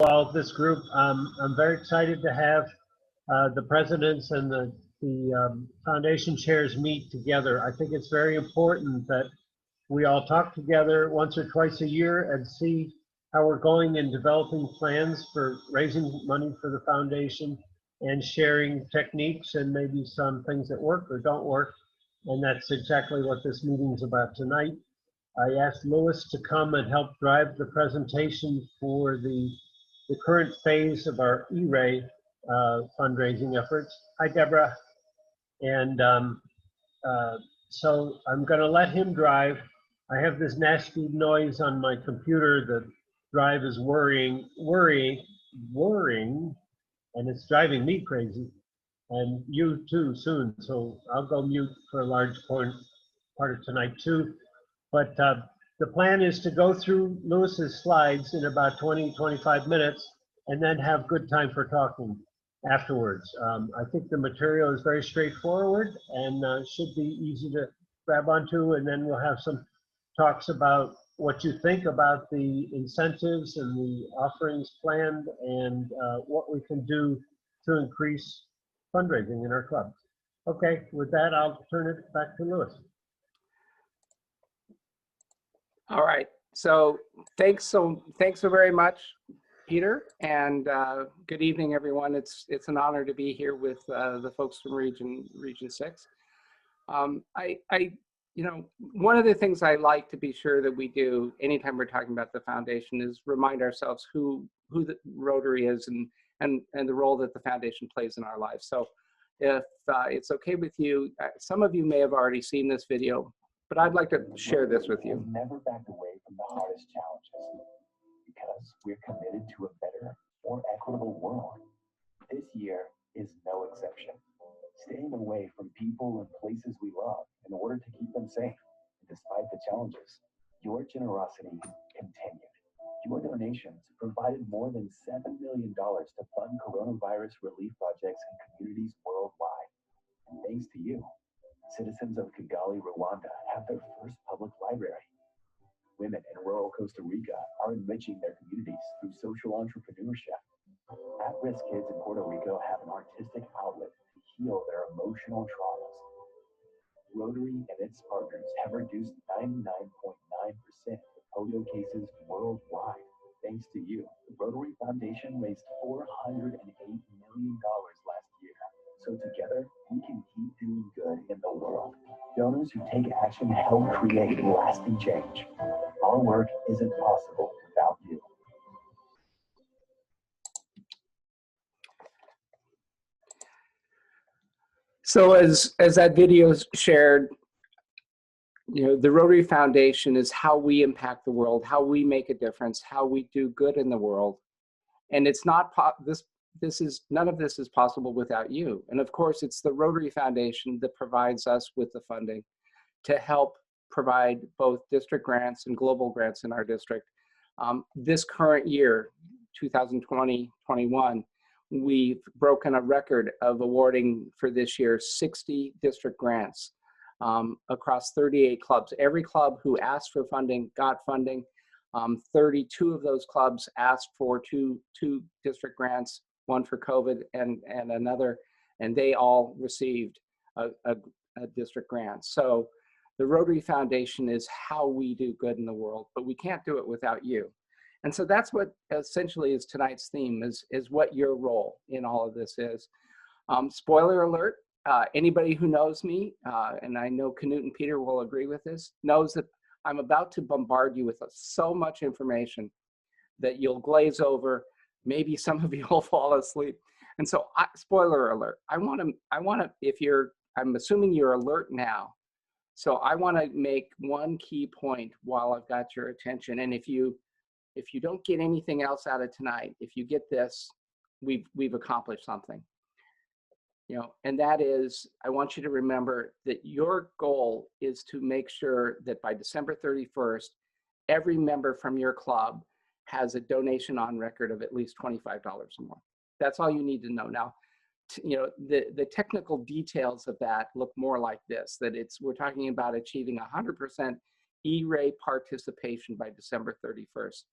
Well, this group, I'm very excited to have the presidents and the foundation chairs meet together. I think it's very important that we all talk together once or twice a year and see how we're going in developing plans for raising money for the foundation and sharing techniques and maybe some things that work or don't work. And that's exactly what this meeting is about tonight. I asked Louis to come and help drive the presentation for the current phase of our E-Ray fundraising efforts. Hi, Deborah. And so I'm going to let him drive. I have this nasty noise on my computer. The drive is worrying, and it's driving me crazy. And you too soon. So I'll go mute for a large part of tonight too. But the plan is to go through Louis's slides in about 20-25 minutes and then have good time for talking afterwards. I think the material is very straightforward and should be easy to grab onto, and then we'll have some talks about what you think about the incentives and the offerings planned and what we can do to increase fundraising in our clubs. Okay, with that, I'll turn it back to Louis. All right, so thanks so very much, Peter, and good evening, everyone. It's an honor to be here with the folks from Region 6. You know, one of the things I like to be sure that we do anytime we're talking about the foundation is remind ourselves who the Rotary is and the role that the foundation plays in our lives. So if it's okay with you, some of you may have already seen this video, but I'd like to share this with you. We've never backed away from the hardest challenges because we're committed to a better, more equitable world. This year is no exception. Staying away from people and places we love in order to keep them safe. And despite the challenges, your generosity continued. Your donations provided more than $7 million to fund coronavirus relief projects in communities worldwide. And thanks to you, citizens of Kigali, Rwanda have their first public library. Women in rural Costa Rica are enriching their communities through social entrepreneurship. At-risk kids in Puerto Rico have an artistic outlet to heal their emotional traumas. Rotary and its partners have reduced 99.9% of polio cases worldwide. Thanks to you, the Rotary Foundation raised $408 million last year. So together, we can keep doing good in the world. Donors who take action help create lasting change. Our work isn't possible without you. So as that video shared, you know, the Rotary Foundation is how we impact the world, how we make a difference, how we do good in the world. And it's not none of this is possible without you. And of course, it's the Rotary Foundation that provides us with the funding to help provide both district grants and global grants in our district. This current year, 2020-21, we've broken a record of awarding for this year 60 district grants across 38 clubs. Every club who asked for funding got funding. 32 of those clubs asked for two district grants, one for COVID and another, and they all received a district grant. So the Rotary Foundation is how we do good in the world, but we can't do it without you. And so that's what essentially is tonight's theme, is what your role in all of this is. Spoiler alert, anybody who knows me, and I know Knut and Peter will agree with this, knows that I'm about to bombard you with so much information that you'll glaze over. Maybe some of you will fall asleep. And so, spoiler alert, I want to, I'm assuming you're alert now. So I want to make one key point while I've got your attention. And if you don't get anything else out of tonight, if you get this, we've accomplished something. You know, and that is, I want you to remember that your goal is to make sure that by December 31st, every member from your club has a donation on record of at least $25 or more. That's all you need to know. Now, you know, the technical details of that look more like this, that we're talking about achieving 100% E-Ray participation by December 31st.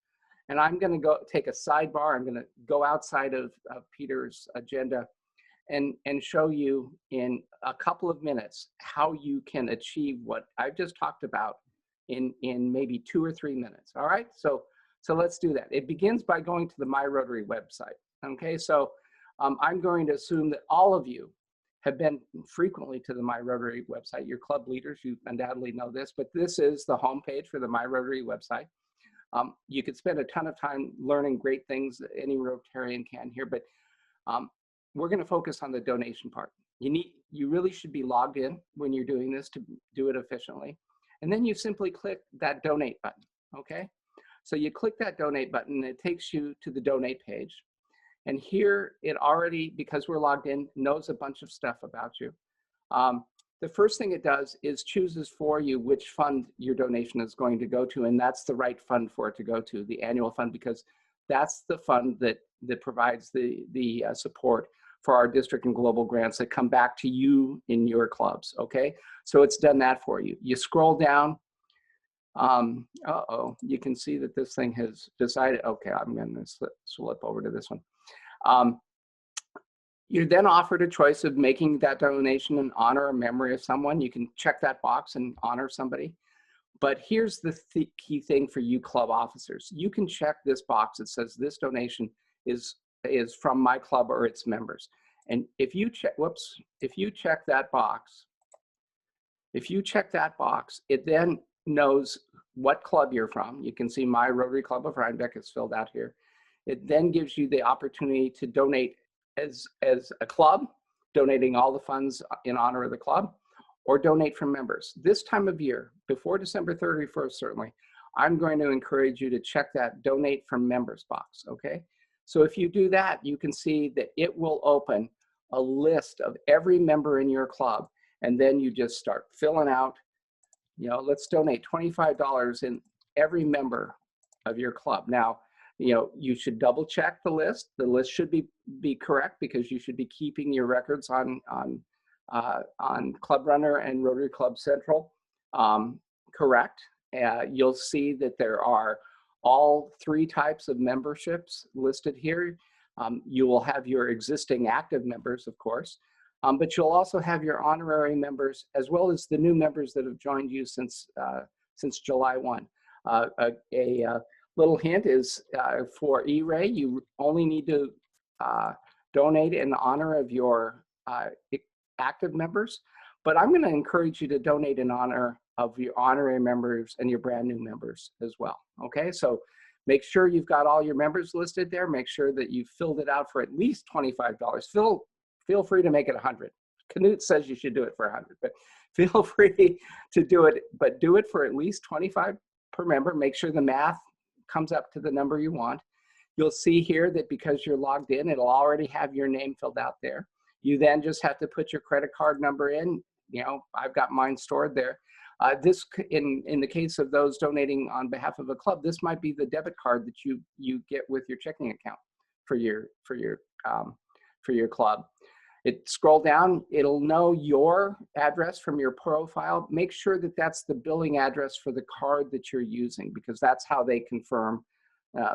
And I'm going to go take a sidebar. I'm going to go outside of Peter's agenda and show you in a couple of minutes how you can achieve what I've just talked about in maybe 2 or 3 minutes. All right, so let's do that. It begins by going to the My Rotary website. Okay, so I'm going to assume that all of you have been frequently to the My Rotary website. Your club leaders, you undoubtedly know this, but this is the homepage for the My Rotary website. You could spend a ton of time learning great things that any Rotarian can here, but we're going to focus on the donation part. You really should be logged in when you're doing this to do it efficiently. And then you simply click that donate button, okay? So you click that donate button and it takes you to the donate page. And here it already, because we're logged in, knows a bunch of stuff about you. The first thing it does is chooses for you which fund your donation is going to go to, and that's the right fund for it to go to, the annual fund, because that's the fund that provides the support for our district and global grants that come back to you in your clubs, okay? So it's done that for you. You scroll down, you can see that this thing has decided, okay, I'm gonna slip over to this one. You're then offered a choice of making that donation in honor or memory of someone. You can check that box and honor somebody. But here's the key thing for you club officers. You can check this box that says this donation is from my club or its members. And if you check, if you check that box, it then knows what club you're from. You can see my Rotary Club of Rhinebeck is filled out here. It then gives you the opportunity to donate as a club, donating all the funds in honor of the club, or donate from members. This time of year, before December 31st, certainly, I'm going to encourage you to check that donate from members box, okay? So if you do that, you can see that it will open a list of every member in your club, and then you just start filling out, you know, let's donate $25 in every member of your club. Now, you know, you should double check the list. The list should be correct because you should be keeping your records on Club Runner and Rotary Club Central correct. You'll see that there are all 3 types of memberships listed here. You will have your existing active members, of course, but you'll also have your honorary members as well as the new members that have joined you since July 1. A little hint is for E-Ray, you only need to donate in honor of your active members, but I'm going to encourage you to donate in honor of your honorary members and your brand new members as well. Okay, so make sure you've got all your members listed there. Make sure that you've filled it out for at least $25. Feel free to make it 100. Knut says you should do it for 100, but feel free to do it, but do it for at least 25 per member. Make sure the math comes up to the number you want. You'll see here that because you're logged in, it'll already have your name filled out there. You then just have to put your credit card number in. You know, I've got mine stored there. This, in the case of those donating on behalf of a club, this might be the debit card that you get with your checking account for your club. Scroll down, it'll know your address from your profile. Make sure that that's the billing address for the card that you're using, because that's how they confirm,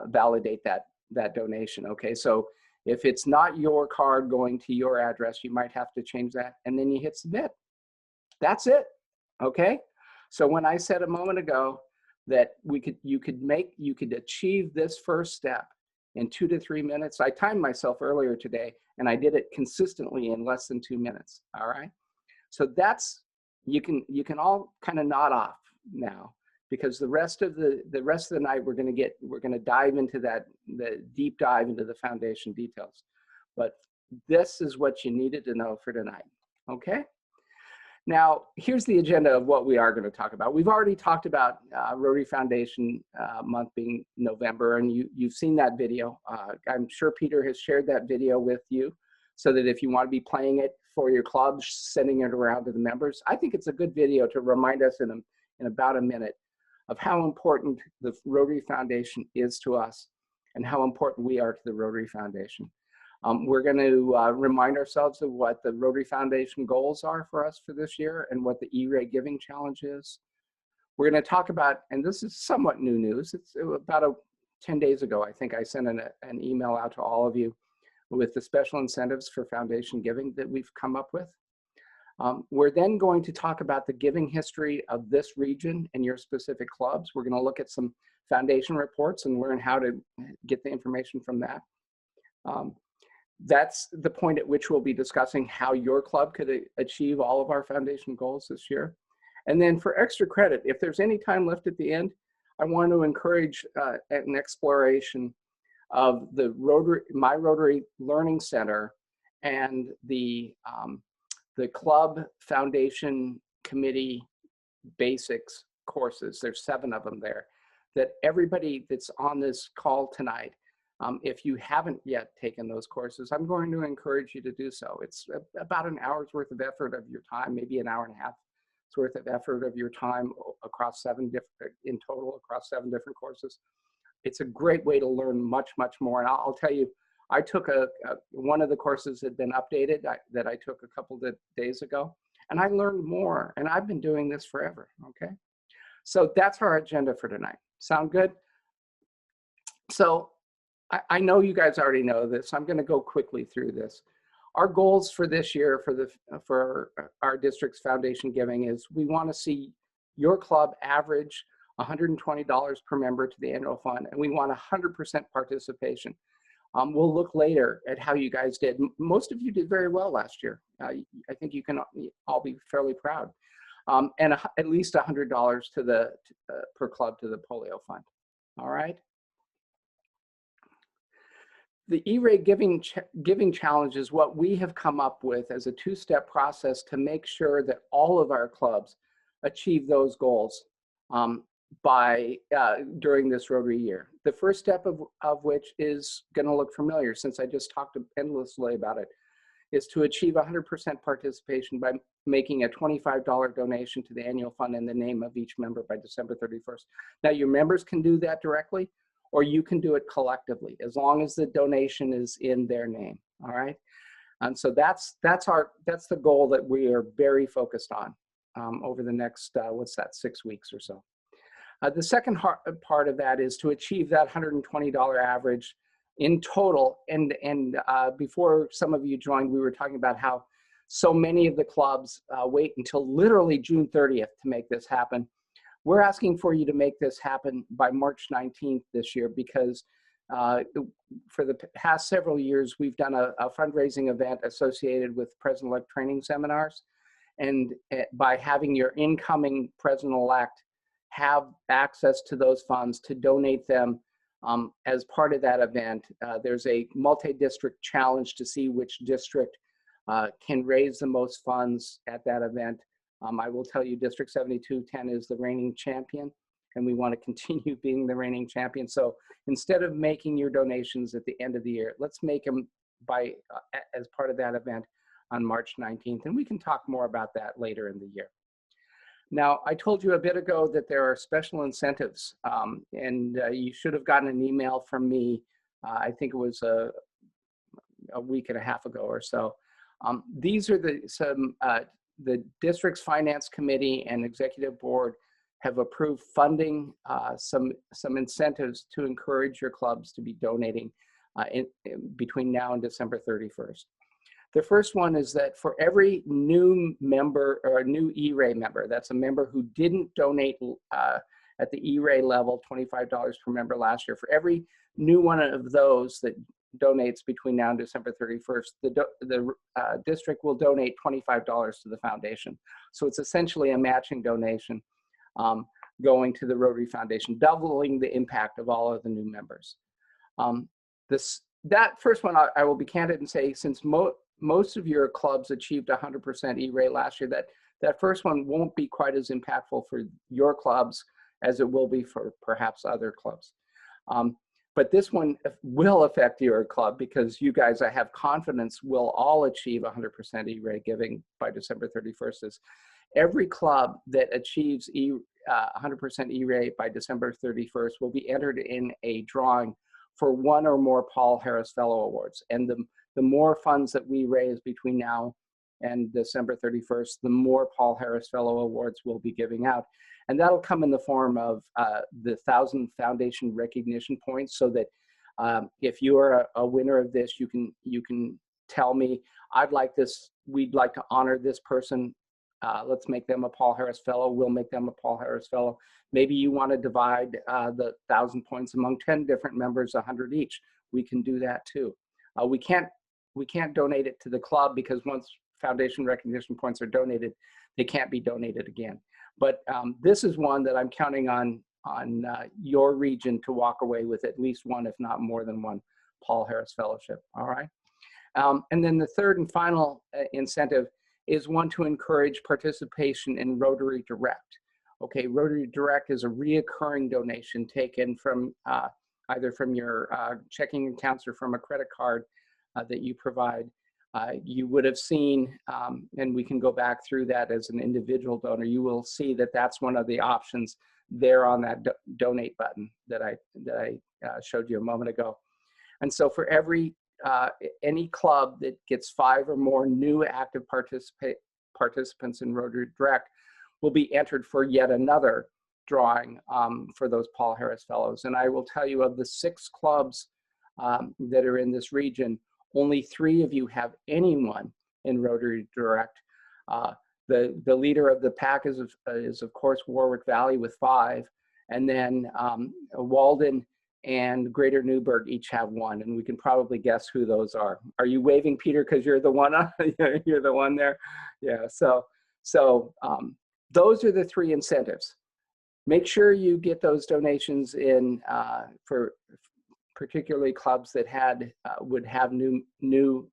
validate that donation, okay? So if it's not your card going to your address, you might have to change that, and then you hit submit. That's it, okay? So when I said a moment ago that you could achieve this first step in 2 to 3 minutes, I timed myself earlier today, and I did it consistently in less than 2 minutes, all right? So that's, you can all kind of nod off now, because the rest of the night we're gonna dive into the deep dive into the foundation details. But this is what you needed to know for tonight, okay? Now, here's the agenda of what we are going to talk about. We've already talked about Rotary Foundation month being November, and you've seen that video. I'm sure Peter has shared that video with you, so that if you want to be playing it for your clubs, sending it around to the members. I think it's a good video to remind us in about a minute of how important the Rotary Foundation is to us and how important we are to the Rotary Foundation. We're going to remind ourselves of what the Rotary Foundation goals are for us for this year and what the E-Ray Giving Challenge is. We're going to talk about, and this is somewhat new news, it's about 10 days ago, I think I sent an email out to all of you with the special incentives for foundation giving that we've come up with. We're then going to talk about the giving history of this region and your specific clubs. We're going to look at some foundation reports and learn how to get the information from that. That's the point at which we'll be discussing how your club could achieve all of our foundation goals this year. And then for extra credit, if there's any time left at the end, I want to encourage an exploration of the My Rotary Learning Center and the club foundation committee basics courses. There's 7 of them there that everybody that's on this call tonight, if you haven't yet taken those courses, I'm going to encourage you to do so. It's about an hour's worth of effort of your time, maybe an hour and a half worth of effort of your time across 7 different courses. It's a great way to learn much, much more. And I'll tell you, I took one of the courses had been updated that I took a couple of days ago, and I learned more, and I've been doing this forever, okay? So that's our agenda for tonight. Sound good? So I know you guys already know this. I'm gonna go quickly through this. Our goals for this year for our district's foundation giving is we wanna see your club average $120 per member to the annual fund, and we want 100% participation. We'll look later at how you guys did. Most of you did very well last year. I think you can all be fairly proud. And at least $100 to per club to the polio fund. All right. The E-Ray giving challenge is what we have come up with as a 2-step process to make sure that all of our clubs achieve those goals during this Rotary year. The first step of which is going to look familiar, since I just talked endlessly about it, is to achieve 100% participation by making a $25 donation to the annual fund in the name of each member by December 31st. Now, your members can do that directly, or you can do it collectively, as long as the donation is in their name, all right? And so that's the goal that we are very focused on over the next, 6 weeks or so. The second part of that is to achieve that $120 average in total. And before some of you joined, we were talking about how so many of the clubs wait until literally June 30th to make this happen. We're asking for you to make this happen by March 19th this year, because for the past several years, we've done a fundraising event associated with President-elect training seminars. And by having your incoming President-elect have access to those funds to donate them as part of that event, there's a multi-district challenge to see which district can raise the most funds at that event. I will tell you, District 7210 is the reigning champion, and we want to continue being the reigning champion. So instead of making your donations at the end of the year, let's make them as part of that event on March 19th, and we can talk more about that later in the year. Now, I told you a bit ago that there are special incentives, and you should have gotten an email from me, I think it was a week and a half ago or so. These are the district's finance committee and executive board have approved funding some incentives to encourage your clubs to be donating between now and December 31st. The first one is that for every new member or a new E-Ray member, that's a member who didn't donate at the E-Ray level, $25 per member last year, for every new one of those that donates between now and December 31st, the district will donate $25 to the foundation. So it's essentially a matching donation going to the Rotary Foundation, doubling the impact of all of the new members. That first one, I will be candid and say, since most of your clubs achieved 100% E-Ray last year, that first one won't be quite as impactful for your clubs as it will be for perhaps other clubs. But this one will affect your club, because you guys, I have confidence, will all achieve 100% E-Ray giving by December 31st. Is every club that achieves 100% E-Ray by December 31st will be entered in a drawing for one or more Paul Harris Fellow Awards. And the more funds that we raise between now and December 31st, the more Paul Harris Fellow Awards we'll be giving out. And that'll come in the form of the 1,000 foundation recognition points, so that if you are a winner of this, you can tell me, I'd like this, we'd like to honor this person. Let's make them a Paul Harris Fellow. We'll make them a Paul Harris Fellow. Maybe you want to divide the 1,000 points among 10 different members, 100 each. We can do that too. We can't donate it to the club, because once foundation recognition points are donated, they can't be donated again. But this is one that I'm counting on your region to walk away with at least one, if not more than one, Paul Harris Fellowship. All right. And then the third and final incentive is one to encourage participation in Rotary Direct. Okay, Rotary Direct is a reoccurring donation taken from either from your checking accounts or from a credit card that you provide. You would have seen, and we can go back through that as an individual donor, you will see that that's one of the options there on that donate button that I showed you a moment ago. And so for every any club that gets 5 or more new active participants in Rotary Direct will be entered for yet another drawing for those Paul Harris Fellows. And I will tell you, of the 6 clubs that are in this region, only 3 of you have anyone in Rotary Direct. The leader of the pack is of course Warwick Valley with 5, and then Walden and Greater Newburgh each have 1, and we can probably guess who those are. Are you waving, Peter, because you're the one? You're the one there. Yeah. So those are the 3 incentives. Make sure you get those donations in for particularly clubs that would have new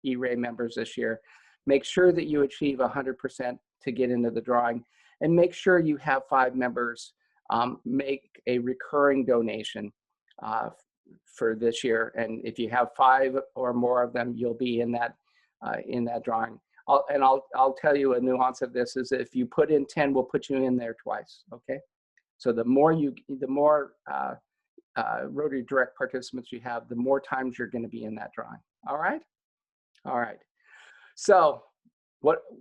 E-Ray members this year. Make sure that you achieve 100% to get into the drawing, and make sure you have 5 members make a recurring donation for this year. And if you have 5 or more of them, you'll be in that drawing. I'll tell you a nuance of this is, if you put in 10, we'll put you in there twice. Okay, so the more Rotary Direct participants you have, the more times you're going to be in that drawing. All right. All right. So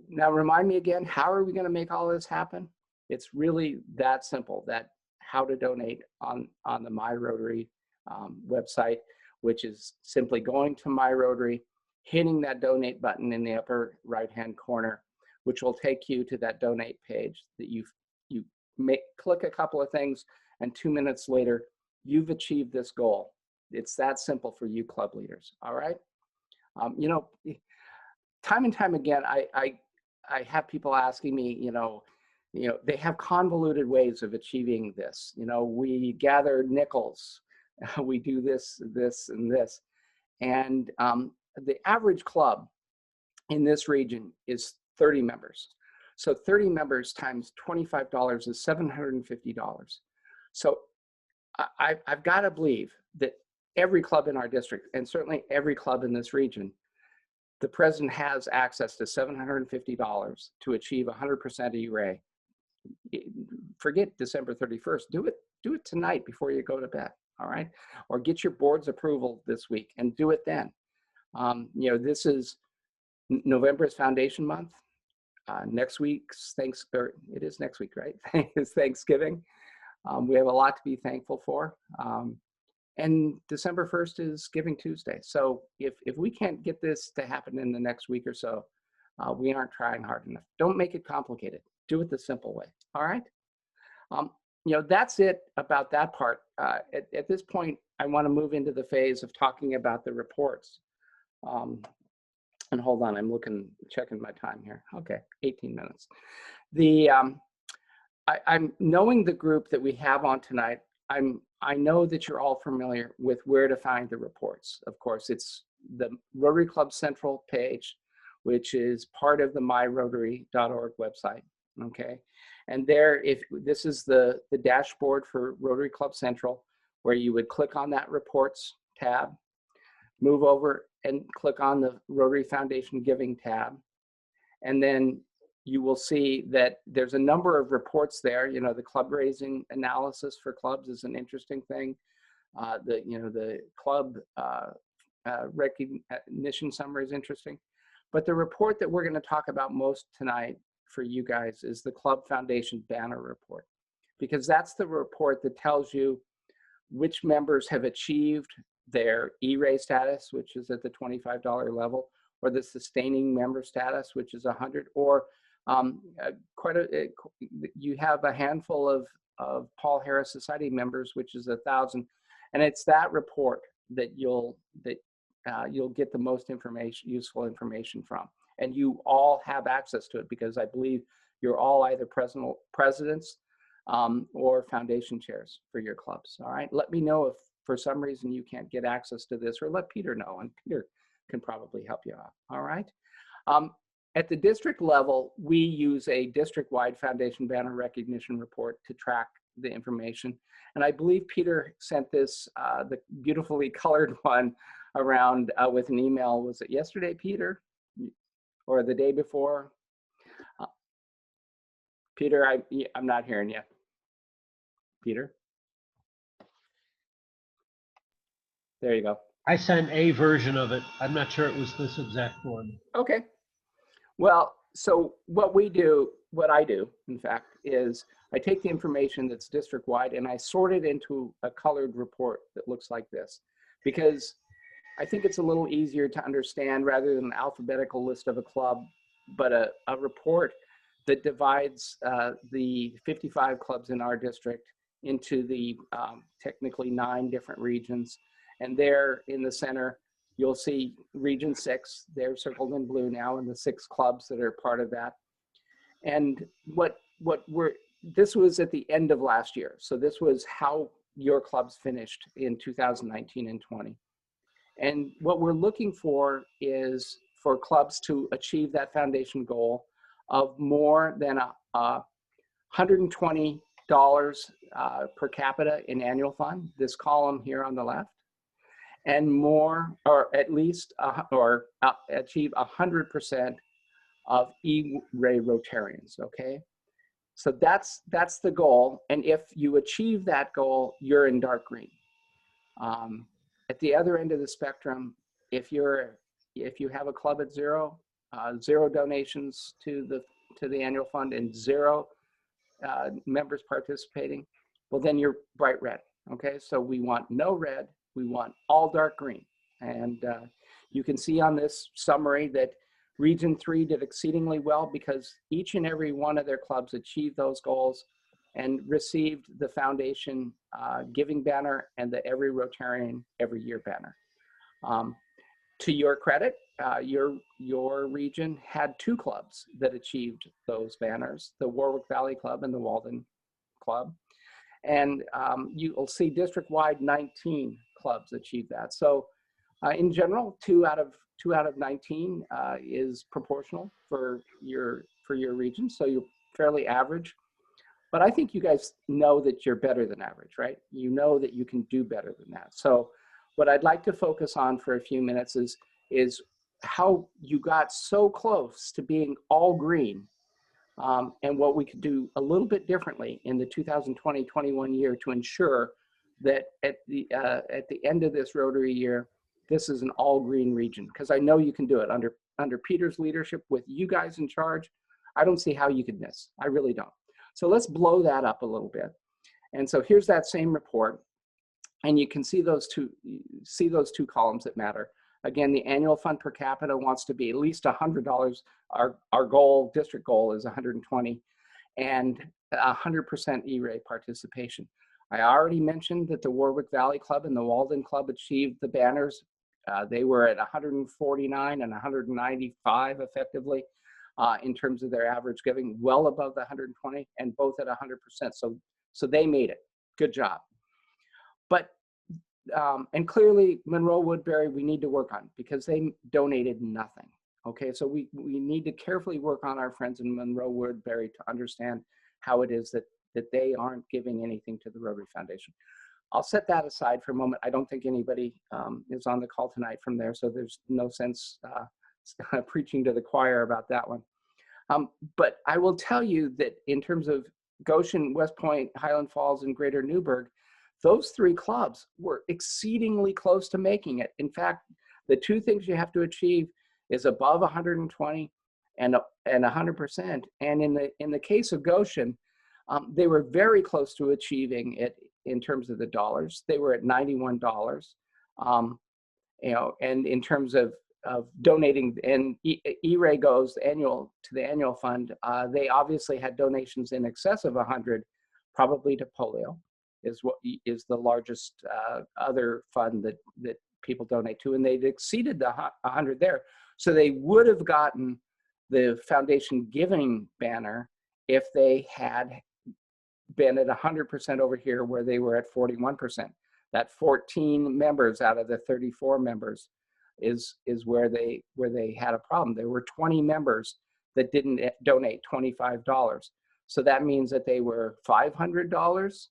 now remind me again, how are we going to make all this happen? It's really that simple, that how to donate on the My Rotary website, which is simply going to My Rotary, hitting that donate button in the upper right-hand corner, which will take you to that donate page that you click a couple of things, and 2 minutes later, you've achieved this goal. It's that simple for you club leaders. All right. You know, time and time again, I have people asking me, they have convoluted ways of achieving this. We gather nickels, we do this, and this. And the average club in this region is 30 members. So 30 members times $25 is $750. So I've got to believe that every club in our district, and certainly every club in this region, the president has access to $750 to achieve 100% E-Ray. Forget December 31st. Do it tonight before you go to bed. All right, or get your board's approval this week and do it then. This is November is Foundation Month. Next week's it is next week, right? It's Thanksgiving. We have a lot to be thankful for. And December 1st is Giving Tuesday. So if we can't get this to happen in the next week or so, we aren't trying hard enough. Don't make it complicated. Do it the simple way. All right. That's it about that part. At this point, I want to move into the phase of talking about the reports. And hold on, I'm checking my time here. Okay, 18 minutes. I'm knowing the group that we have on tonight. I know that you're all familiar with where to find the reports. Of course, it's the Rotary Club Central page, which is part of the myrotary.org website. Okay, and if this is the dashboard for Rotary Club Central, where you would click on that reports tab, move over and click on the Rotary Foundation Giving tab, and then you will see that there's a number of reports there. The club raising analysis for clubs is an interesting thing. The club recognition summary is interesting. But the report that we're going to talk about most tonight for you guys is the Club Foundation Banner Report, because that's the report that tells you which members have achieved their E-Ray status, which is at the $25 level, or the sustaining member status, which is 100, or you have a handful of Paul Harris Society members, which is 1,000, and it's that report that you'll get the most useful information from, and you all have access to it because I believe you're all either presidents or foundation chairs for your clubs. All right, let me know if for some reason you can't get access to this, or let Peter know, and Peter can probably help you out. All right. At the district level, we use a district-wide foundation banner recognition report to track the information. And I believe Peter sent this, the beautifully colored one, around with an email. Was it yesterday, Peter? Or the day before? Peter, I'm not hearing you. Peter? There you go. I sent a version of it. I'm not sure it was this exact one. Okay. Well, so what I do, in fact, is I take the information that's district-wide and I sort it into a colored report that looks like this, because I think it's a little easier to understand rather than an alphabetical list of a club, but a report that divides the 55 clubs in our district into the technically 9 different regions. And there in the center, you'll see Region 6, they're circled in blue now, and the 6 clubs that are part of that. And this was at the end of last year. So this was how your clubs finished in 2019 and 20. And what we're looking for is for clubs to achieve that foundation goal of more than $120 per capita in annual fund, this column here on the left, and more, or at least, achieve 100% of E-Ray Rotarians, okay? So that's the goal, and if you achieve that goal, you're in dark green. At the other end of the spectrum, if you have a club at 0 donations to the annual fund and 0 members participating, well then you're bright red, okay? So we want no red, we want all dark green. And you can see on this summary that Region 3 did exceedingly well because each and every one of their clubs achieved those goals and received the foundation giving banner and the Every Rotarian Every Year banner. To your credit, your region had 2 clubs that achieved those banners, the Warwick Valley Club and the Walden Club. And you'll see district-wide 19 clubs achieve that. So in general, 2 out of 19 is proportional for your region. So you're fairly average. But I think you guys know that you're better than average, right? You know that you can do better than that. So what I'd like to focus on for a few minutes is how you got so close to being all green, and what we could do a little bit differently in the 2020-21 year to ensure that at the end of this Rotary year, this is an all green region, because I know you can do it under Peter's leadership with you guys in charge. I don't see how you could miss. I really don't. So let's blow that up a little bit. And so here's that same report, and you can see those two columns that matter. Again, the annual fund per capita wants to be at least $100. Our goal, district goal, is 120, and 100% E-Ray participation. I already mentioned that the Warwick Valley Club and the Walden Club achieved the banners. They were at 149 and 195 effectively in terms of their average giving, well above the 120, and both at 100%. So they made it. Good job. But and clearly Monroe Woodbury we need to work on, because they donated nothing. Okay, so we need to carefully work on our friends in Monroe Woodbury to understand how it is that they aren't giving anything to the Rotary Foundation. I'll set that aside for a moment. I don't think anybody is on the call tonight from there, so there's no sense preaching to the choir about that one. But I will tell you that in terms of Goshen, West Point, Highland Falls, and Greater Newburgh, those 3 clubs were exceedingly close to making it. In fact, the 2 things you have to achieve is above 120 and 100%. And in the case of Goshen, they were very close to achieving it in terms of the dollars. They were at $91. You know, and in terms of donating, and E-Ray goes annual to the annual fund, they obviously had donations in excess of 100, probably to polio, is what is the largest other fund that people donate to, and they'd exceeded the 100 there. So they would have gotten the foundation giving banner if they had been at 100% over here, where they were at 41%. That 14 members out of the 34 members is where they had a problem. There were 20 members that didn't donate $25. So that means that they were $500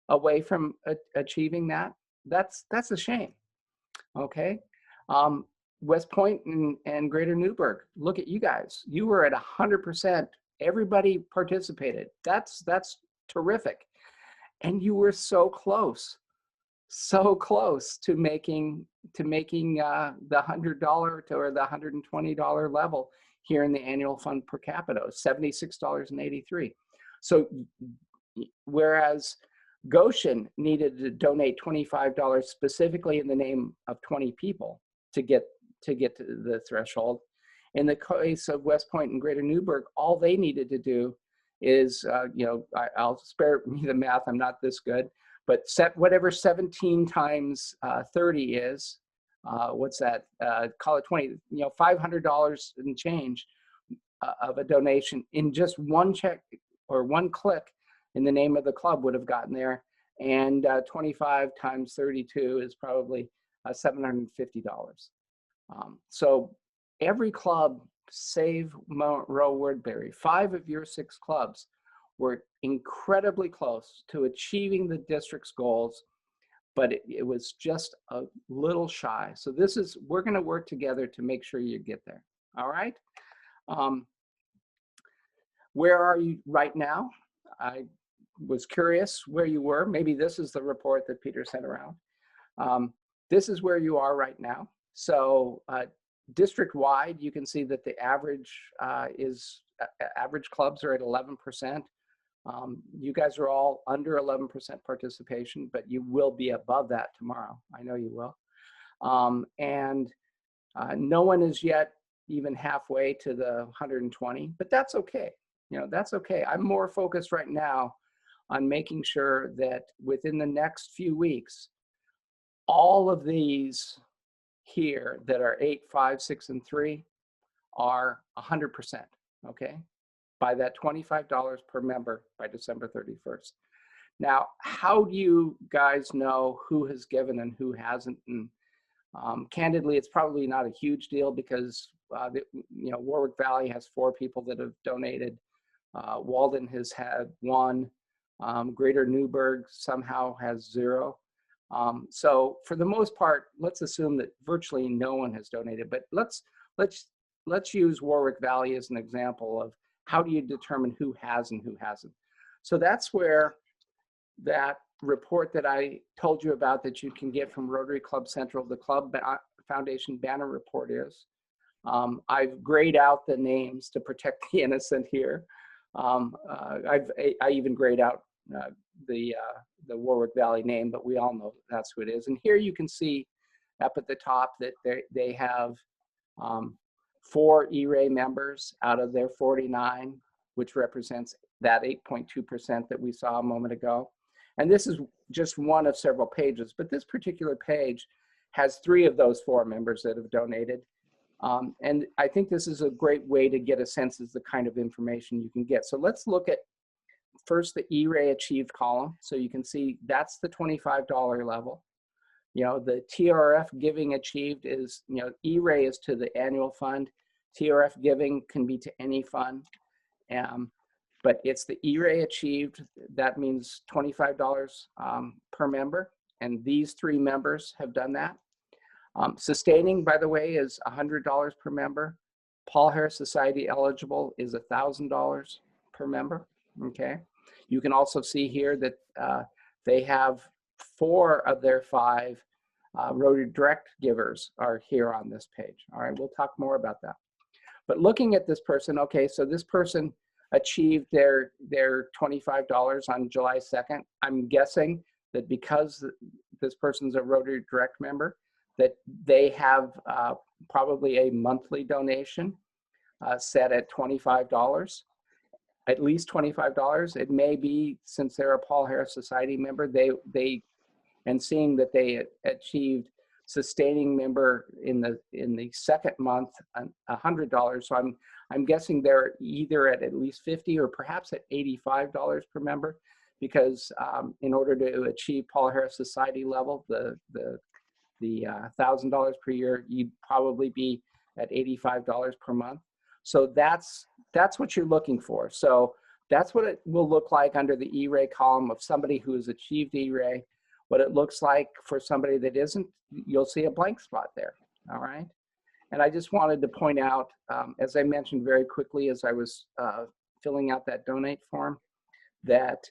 away from achieving that. That's a shame. Okay. West Point and Greater Newburgh, look at you guys. You were at 100%. Everybody participated. That's terrific. And you were so close to making the $100 or the $120 level here in the annual fund per capita, $76.83. So whereas Goshen needed to donate $25 specifically in the name of 20 people to get to the threshold, in the case of West Point and Greater Newburgh, all they needed to do is, you know, I'll spare me the math, I'm not this good, but set whatever 17 times 30 is, what's that, call it 20, you know, $500 and change of a donation in just one check or one click in the name of the club would have gotten there. And 25 times 32 is probably $750. So every club, save Monroe Woodbury, 5 of your 6 clubs were incredibly close to achieving the district's goals, but it was just a little shy. So we're gonna work together to make sure you get there, all right? Where are you right now? I was curious where you were. Maybe this is the report that Peter sent around. This is where you are right now. So district-wide, you can see that the average average clubs are at 11%. You guys are all under 11% participation, but you will be above that tomorrow. I know you will. And no one is yet even halfway to the 120, but that's okay. You know, that's okay. I'm more focused right now on making sure that within the next few weeks, all of these here that are 8, 5, 6, and 3 are 100%, okay? By that $25 per member by December 31st. Now, how do you guys know who has given and who hasn't? And candidly, it's probably not a huge deal because you know, Warwick Valley has 4 people that have donated. Walden has had 1. Greater Newburgh somehow has 0. So for the most part, let's assume that virtually no one has donated. But let's use Warwick Valley as an example of how do you determine who has and who hasn't. So that's where that report that I told you about that you can get from Rotary Club Central, the Club Foundation Banner Report is. I've grayed out the names to protect the innocent here. I even grayed out the Warwick Valley name, but we all know that's who it is. And here you can see up at the top that they have 4 E-Ray members out of their 49, which represents that 8.2% that we saw a moment ago. And this is just one of several pages, but this particular page has 3 of those 4 members that have donated. And I think this is a great way to get a sense of the kind of information you can get. So let's look at first the E-Ray achieved column. So you can see that's the $25 level. You know, the TRF giving achieved is, you know, E-Ray is to the annual fund. TRF giving can be to any fund. But it's the E-Ray achieved. That means $25 per member. And these 3 members have done that. Sustaining, by the way, is $100 per member. Paul Harris Society eligible is $1,000 per member, okay? You can also see here that they have 4 of their 5 Rotary Direct givers are here on this page. All right, we'll talk more about that. But looking at this person, okay, so this person achieved their $25 on July 2nd. I'm guessing that because this person's a Rotary Direct member, that they have probably a monthly donation set at $25, at least $25. It may be, since they're a Paul Harris Society member, and seeing that they achieved sustaining member in the second month, $100. So I'm guessing they're either at least $50 or perhaps at $85 per member, because in order to achieve Paul Harris Society level, the $1,000 per year, you'd probably be at $85 per month. So that's what you're looking for. So that's what it will look like under the E-Ray column of somebody who has achieved E-Ray. What it looks like for somebody that isn't, you'll see a blank spot there. All right. And I just wanted to point out, as I mentioned very quickly as I was filling out that donate form, that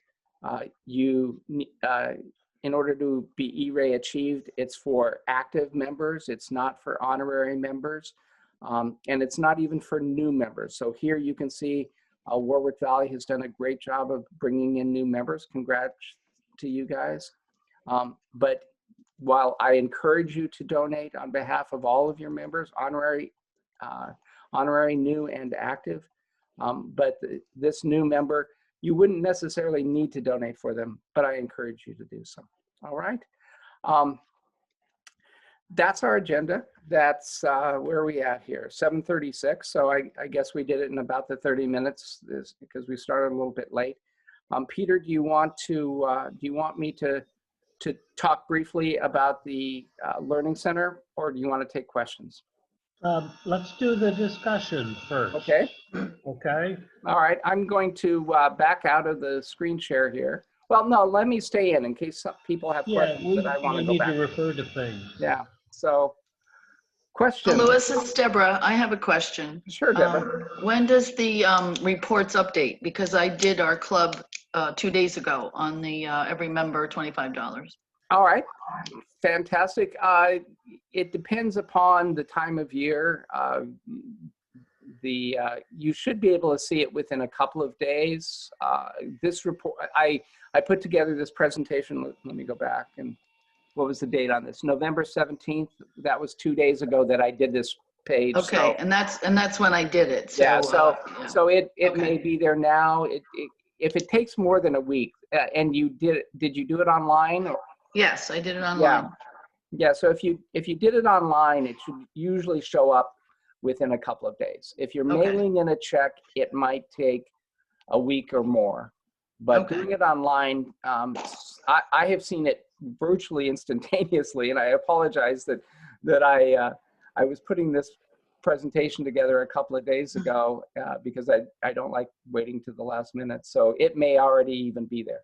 in order to be E-Ray achieved, it's for active members. It's not for honorary members. And it's not even for new members. So here you can see Warwick Valley has done a great job of bringing in new members. Congrats to you guys. But while I encourage you to donate on behalf of all of your members, honorary, new and active, but this new member, you wouldn't necessarily need to donate for them, but I encourage you to do so. All right. That's our agenda. That's where are we at here? 7:36. So I guess we did it in about the 30 minutes because we started a little bit late. Peter, do you want me to talk briefly about the Learning Center, or do you want to take questions? Let's do the discussion first. Okay. Okay. All right. I'm going to back out of the screen share here. Well, no, let me stay in case some people have questions that I want to go back. We need to refer to things. Yeah. So, question. Louis, it's Deborah. I have a question. Sure, Deborah. When does the reports update? Because I did our club 2 days ago on the every member $25. All right. Fantastic. It depends upon the time of year. You should be able to see it within a couple of days. This report, I put together this presentation. Let me go back. And what was the date on this? November 17th. That was 2 days ago that I did this page. Okay, so, and that's when I did it. So, yeah. So it Okay. may be there now. If it takes more than a week, and you did you do it online? Or? Yes, I did it online. Yeah. So if you did it online, it should usually show up within a couple of days. If you're Okay. mailing in a check, it might take a week or more. But Okay. doing it online, I have seen it virtually instantaneously, and I apologize that I was putting this presentation together a couple of days ago because I don't like waiting to the last minute. So it may already even be there.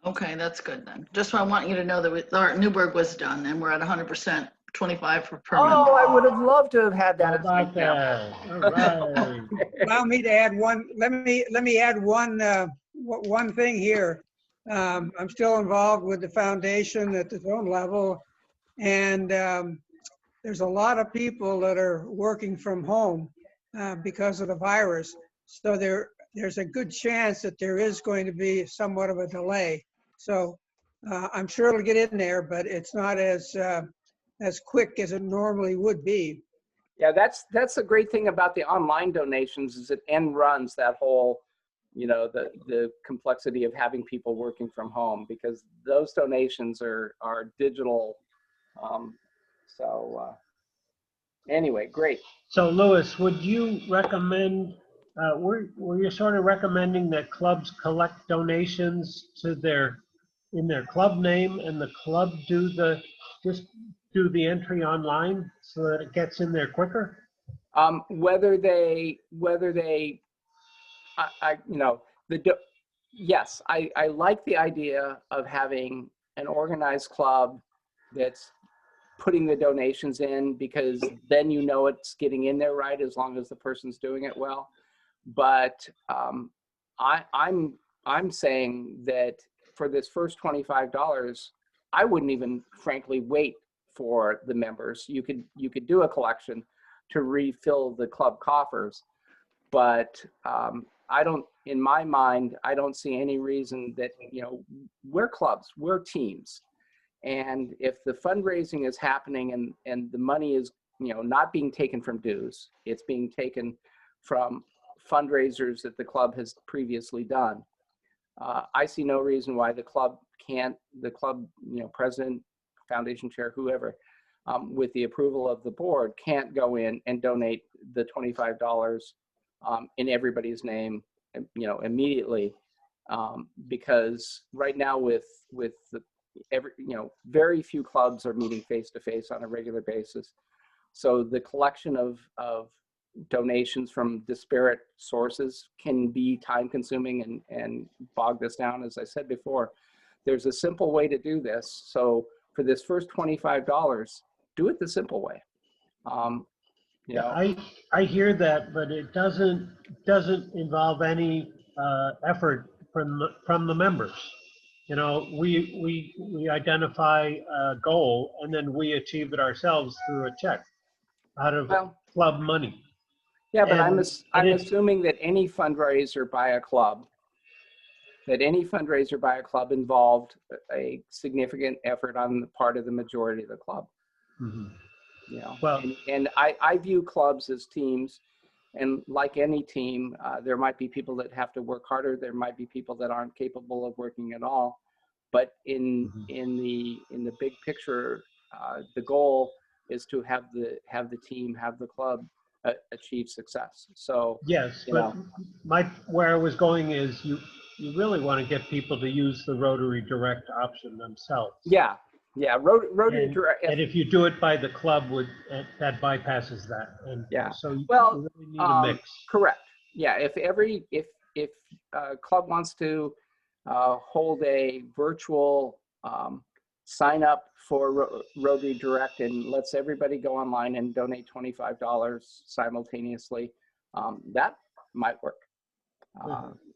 Okay, that's good then. Just I want you to know that our Newburgh was done and we're at 100%, 25 per member. Oh, I would have loved to have had How that. about that? All right. Allow me to add one. Let me add one thing here. I'm still involved with the foundation at the zone level, and there's a lot of people that are working from home because of the virus. So there's a good chance that there is going to be somewhat of a delay. So I'm sure it'll get in there, but it's not as quick as it normally would be. Yeah, that's a great thing about the online donations is it end runs that whole, the complexity of having people working from home, because those donations are digital. Anyway, great. So Louis, would you recommend, were you sort of recommending that clubs collect donations in their club name, and the club just do the entry online so that it gets in there quicker? Yes, I like the idea of having an organized club that's putting the donations in, because then it's getting in there right, as long as the person's doing it well. But I'm saying that for this first $25, I wouldn't even frankly wait for the members. You could do a collection to refill the club coffers, but in my mind, I don't see any reason that, we're clubs, we're teams. And if the fundraising is happening and the money is, not being taken from dues, it's being taken from fundraisers that the club has previously done. I see no reason why the club, president, foundation chair, whoever, with the approval of the board, can't go in and donate the $25 in everybody's name, immediately, because right now with very few clubs are meeting face to face on a regular basis. So the collection of donations from disparate sources can be time consuming and bog us down. As I said before, there's a simple way to do this. So for this first $25, do it the simple way. I hear that, but it doesn't involve any effort from the members. We identify a goal and then we achieve it ourselves through a check out of club money. Yeah, but I'm assuming that any fundraiser by a club involved a significant effort on the part of the majority of the club. Mm-hmm. Well, and I view clubs as teams, and like any team, there might be people that have to work harder. There might be people that aren't capable of working at all. But in the big picture, the goal is to have the team, have the club achieve success. So yes, but where I was going is you really want to get people to use the Rotary Direct option themselves. Yeah, Rotary Direct. And if you do it by the club, that bypasses that. And so you really need a mix. Correct. Yeah, if a club wants to hold a virtual sign up for Rotary Direct and lets everybody go online and donate $25 simultaneously, that might work.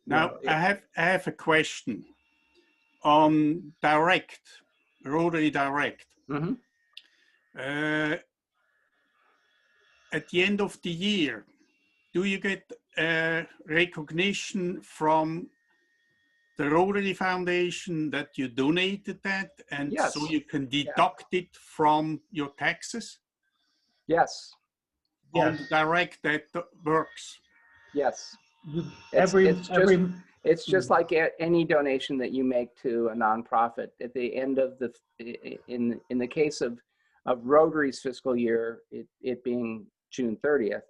Now, I have a question on Rotary Direct. Mm-hmm. At the end of the year, do you get recognition from the Rotary Foundation that you donated that, and yes. So you can deduct it from your taxes? Yes. On Direct, that works. Yes. It's just like any donation that you make to a nonprofit. At the end of in the case of Rotary's fiscal year, it being June 30th,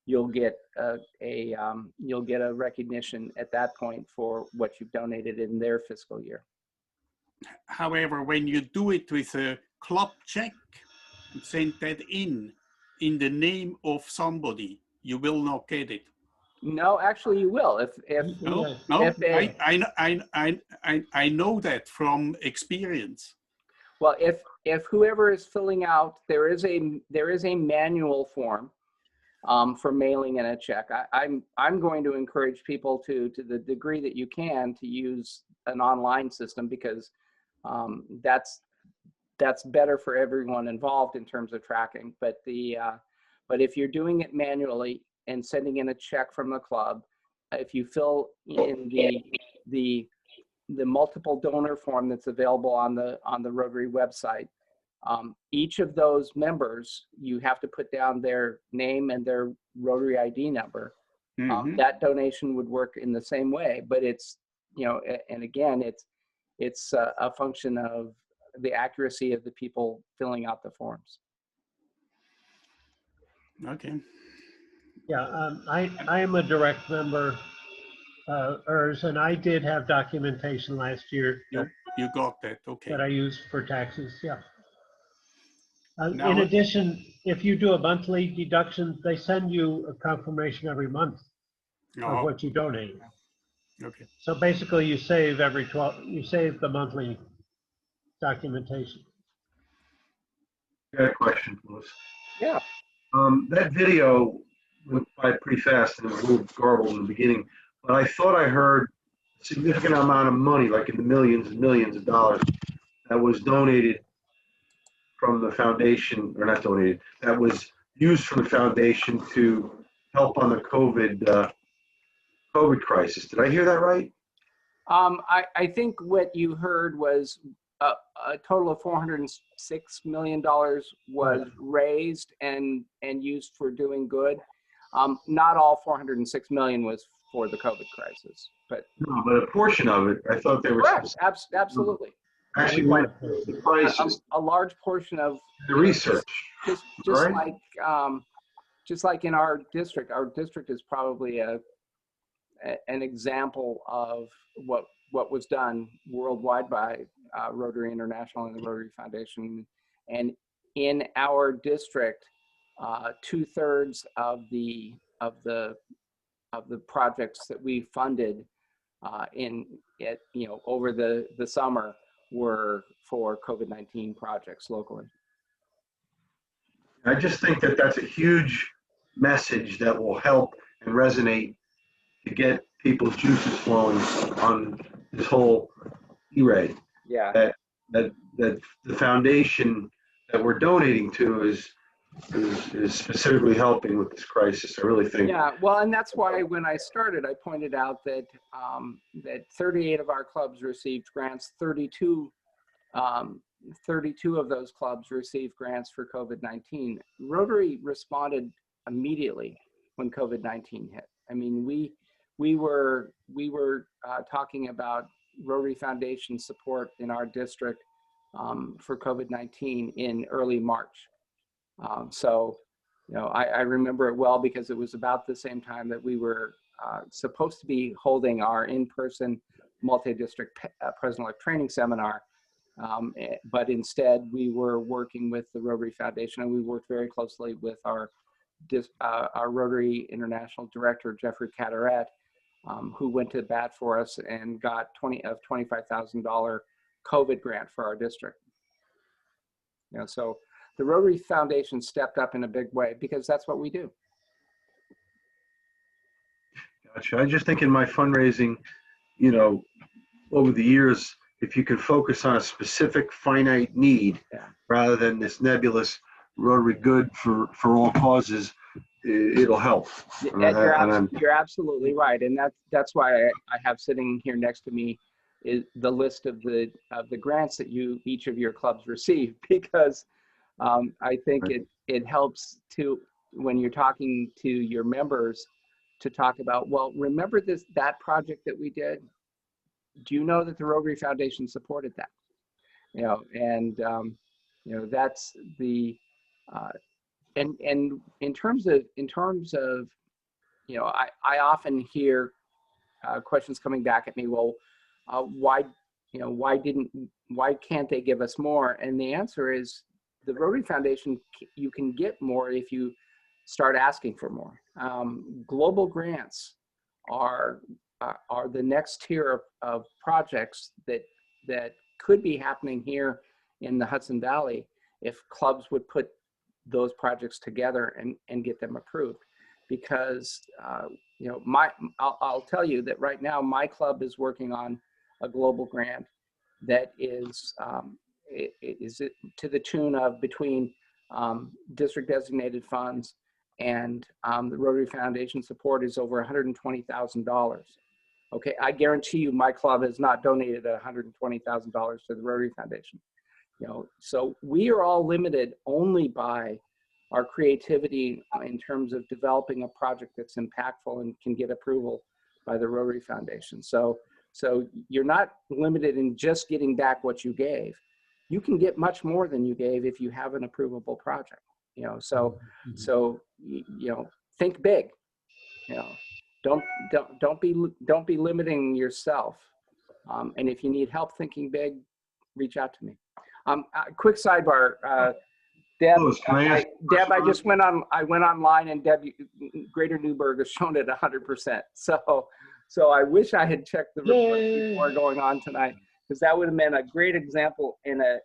you'll get a recognition at that point for what you've donated in their fiscal year. However, when you do it with a club check and send that in the name of somebody, you will not get it. No, actually, you will. I know that from experience. Well, if whoever is filling out, there is a manual form for mailing in a check. I'm going to encourage people to the degree that you can to use an online system, because that's better for everyone involved in terms of tracking. But if you're doing it manually and sending in a check from the club, if you fill in the multiple donor form that's available on the Rotary website, each of those members, you have to put down their name and their Rotary ID number. Mm-hmm. That donation would work in the same way, but it's, and again, it's a function of the accuracy of the people filling out the forms. Okay. Yeah, I am a direct member, and I did have documentation last year. You got that, okay. That I used for taxes, yeah. In addition, if you do a monthly deduction, they send you a confirmation every month of what you donate. Okay. So basically, you save you save the monthly documentation. I got a question, Louis. Yeah. That video went by pretty fast and it was a little garbled in the beginning, but I thought I heard a significant amount of money, like in the millions and millions of dollars, that was donated from the foundation, or not donated, that was used from the foundation to help on the COVID crisis. Did I hear that right? I think what you heard was a total of $406 million was Right. raised and used for doing good. Not all 406 million was for the COVID crisis, but No, but a portion of it, I thought there was correct, absolutely. actually went to the crisis, A large portion of the research. just right? just like in our district is probably an example of what was done worldwide by Rotary International and the Rotary Foundation. And in our district, 2/3 of the projects that we funded over the summer were for COVID-19 projects locally. I just think that that's a huge message that will help and resonate to get people's juices flowing on this whole E-Ray. Yeah. That the foundation that we're donating to is specifically helping with this crisis. I really think. Yeah, well, and that's why when I started, I pointed out that that 38 of our clubs received grants. 32 of those clubs received grants for COVID-19. Rotary responded immediately when COVID-19 hit. I mean, we were talking about Rotary Foundation support in our district for COVID-19 in early March. So, I remember it well because it was about the same time that we were supposed to be holding our in-person multi-district President-elect training seminar. But instead, we were working with the Rotary Foundation, and we worked very closely with our Rotary International Director, Jeffrey Cataret, who went to bat for us and got $25,000 COVID grant for our district. So the Rotary Foundation stepped up in a big way because that's what we do. Gotcha. I just think in my fundraising, over the years, if you can focus on a specific finite need rather than this nebulous Rotary good for all causes, it'll help. You're absolutely right, and that's why I have sitting here next to me is the list of the grants that each of your clubs receive, because I think it helps to, when you're talking to your members, to talk about, well, remember that project that we did? Do you know that the Rotary Foundation supported that? That's the and in terms of I often hear questions coming back at me. Well, why can't they give us more? And the answer is the Rotary Foundation. You can get more if you start asking for more. Global grants are the next tier of projects that could be happening here in the Hudson Valley if clubs would put those projects together and get them approved. Because I'll tell you that right now my club is working on a global grant that is to the tune of between district designated funds and the Rotary Foundation support is over $120,000. Okay, I guarantee you my club has not donated $120,000 to the Rotary Foundation. So we are all limited only by our creativity in terms of developing a project that's impactful and can get approval by the Rotary Foundation. So you're not limited in just getting back what you gave. You can get much more than you gave if you have an approvable project. So think big. Don't be limiting yourself. And if you need help thinking big, reach out to me. Quick sidebar, Deb. Deb, I just went online, and Deb, Greater Newburgh has shown it 100%. So I wish I had checked the report before going on tonight, because that would have been a great example and a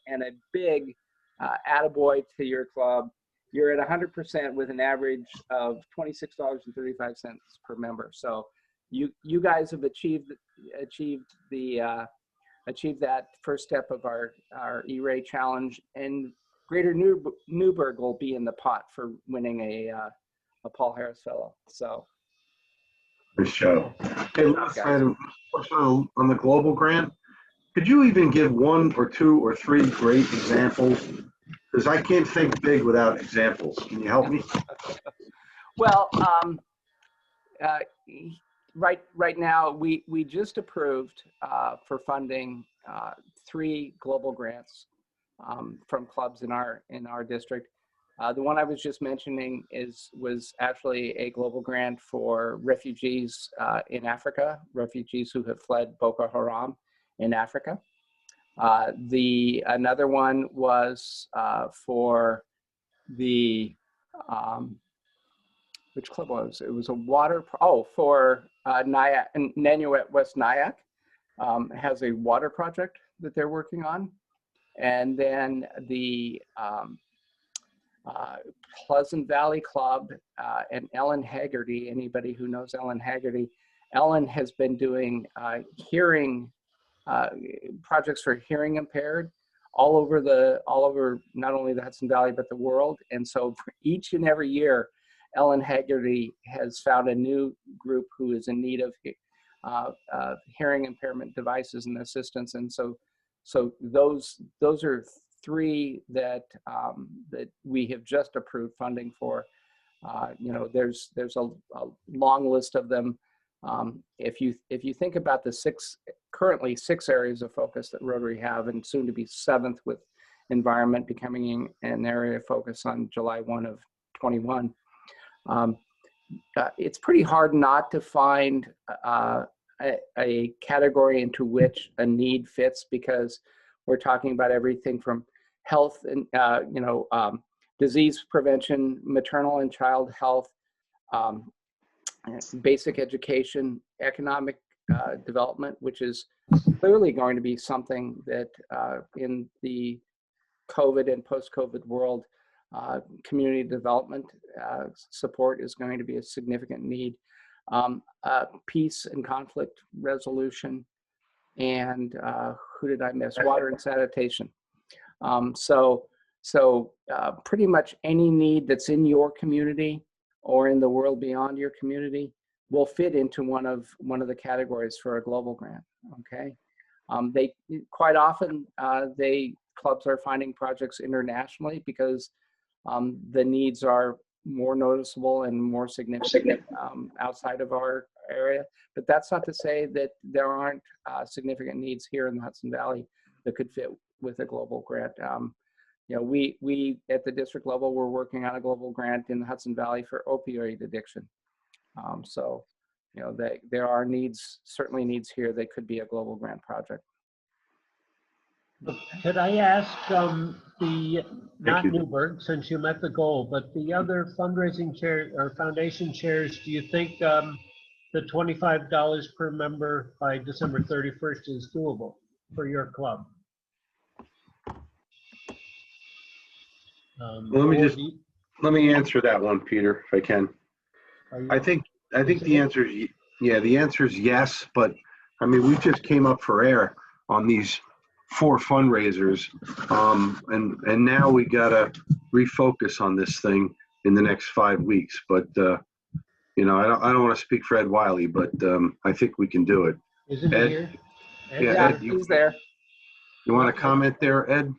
big attaboy to your club. You're at 100% with an average of $26.35 per member. So you guys have achieved that first step of our E-Ray challenge, and Greater Newburgh will be in the pot for winning a Paul Harris Fellow. So. Good show. Hey, last item, on the global grant, could you even give 1 or 2 or 3 great examples? Because I can't think big without examples. Can you help me? Well, right now we just approved for funding 3 global grants from clubs in our district. The one I was just mentioning was actually a global grant for refugees in Africa, refugees who have fled Boko Haram in Africa. Another one was for the which club was it? It was a water for Nyack, Nanuet West Nyack has a water project that they're working on, and then the Pleasant Valley Club and Ellen Haggerty. Anybody who knows Ellen Haggerty, Ellen has been doing hearing projects for hearing impaired all over not only the Hudson Valley but the world. And so for each and every year, Ellen Haggerty has found a new group who is in need of hearing impairment devices and assistance. And so those are 3 that that we have just approved funding for. There's a long list of them. If you think about the currently 6 areas of focus that Rotary have, and soon to be 7th with environment becoming an area of focus on July 1 of 21, it's pretty hard not to find a category into which a need fits, because we're talking about everything from health and disease prevention, maternal and child health, basic education, economic development, which is clearly going to be something that in the COVID and post-COVID world, community development support is going to be a significant need. Peace and conflict resolution, and who did I miss? Water and sanitation. So pretty much any need that's in your community or in the world beyond your community will fit into one of the categories for a global grant. Okay, they quite often clubs are finding projects internationally because the needs are more noticeable and more significant outside of our area. But that's not to say that there aren't significant needs here in the Hudson Valley that could fit with a global grant. We at the district level, we're working on a global grant in the Hudson Valley for opioid addiction. There are certainly needs here that could be a global grant project. Could I ask not Newburgh, since you met the goal, but the other fundraising chair or foundation chairs, do you think the $25 per member by December 31st is doable for your club? Let me answer that one, Peter, if I can. I think the answer is the answer is yes, but I mean, we just came up for air on these 4 fundraisers, and now we gotta refocus on this thing in the next 5 weeks. But I don't want to speak for Ed Wiley, but I think we can do it. Isn't Ed? he here? Yeah, Ed, he's there. You want to comment there, Ed?